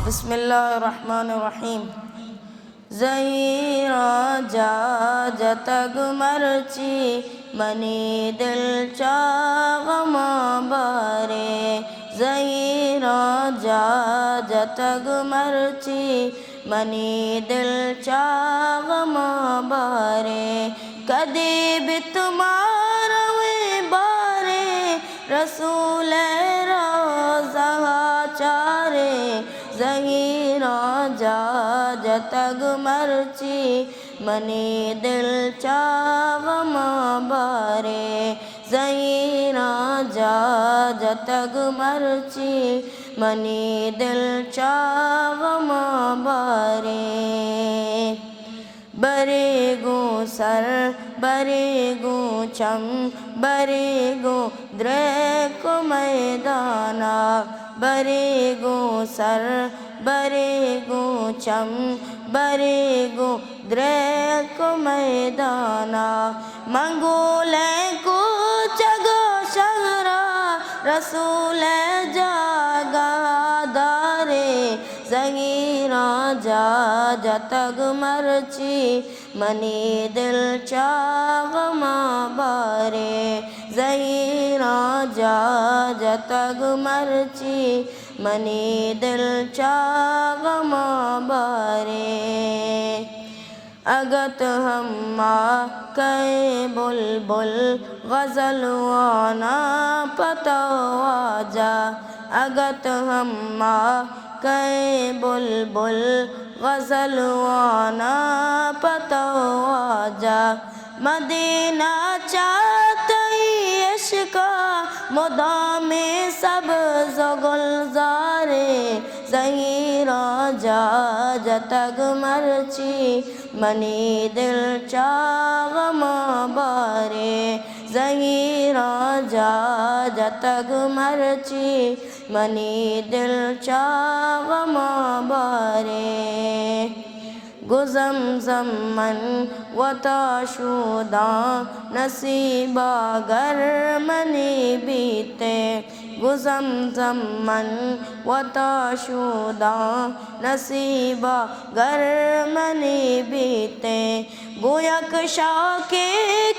बिस्मिल्लाहिर्रहमानिर्रहीम। ज़हीरा जा जतग मरची मनी दिल चागम बारे। ज़हीरा जा जतग मरची मनी दिल चागम बारे। कदी भी तुम्हारा बारे रसूल रोज़ा चारे। ज़हीरा जा जतग मरची मनी दिल चागम बारे। ज़हीरा जा जतग मरची मनी दिल चागम बारे। बरेगो सर बरेगो चम बरेगो द्रेक मैदाना। बरेगो सर बरेगो चम बरेगो द्रेक मैदाना। मंगोले को जगो शहरा रसूल जागा दारे। ज़हीरा जा जतग मरची मनी दिल चागम बारे। ज़हीरा जा जतग मरची मनी दिल चागम बारे। अगत हम्मा कै बुलबुल गज़लवाना पतवाजा। अगत हम्मा कै बुलबुल गज़लवाना पतवाजा। मदीना चाहते इश्क़ा मुदाम सब गुलज़ारे। ज़हीरा जा जतग मरची मनी दिल चागम बारे। ज़हीरा जा जतग मरची मनी दिल चागम बारे। गुज़मज़म मन वताशुदा नसीबा गर मनी बीते। गुज़मज़म मन वताशुदा नसीबा गर मनी बीते। गोयक शाके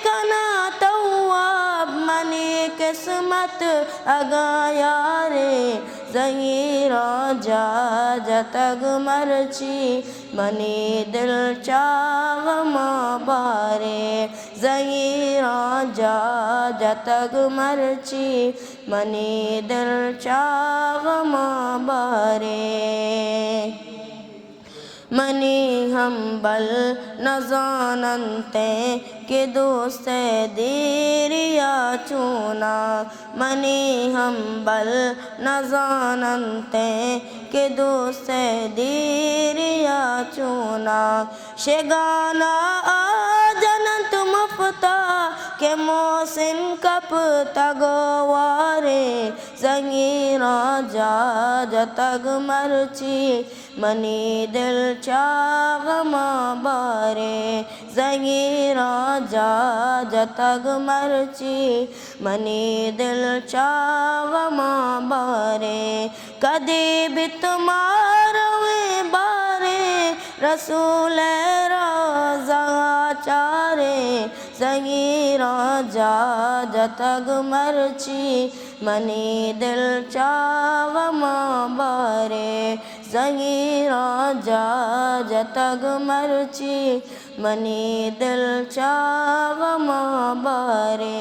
कना तवाब मनी किस्मत अगाया रे। ज़हीरा जा जतग मरची मनी दिल चागम बारे। ज़हीरा जा जतग मरची मनी दिल चागम बारे। मनी हम्बल न जानते कि दोस्त देरिया चूना। मनी हम्बल न जानते कि दोस्त देरिया चूना। शेगाना जनत मुफ्ता के मोहसिन कप तगवारे। ज़हीरा जा जतग मरची मनी दिल चागम बारे। ज़हीरा जा जतग मरची मनी दिल चागम बारे। कदी भी तुम्हारा बारे रसूल रोज़ा चारे। ज़हीरा जा जतग मरची मनी दिल चागम बारे। ज़हीरा जा जतग मरची मनी दिल चागम बारे।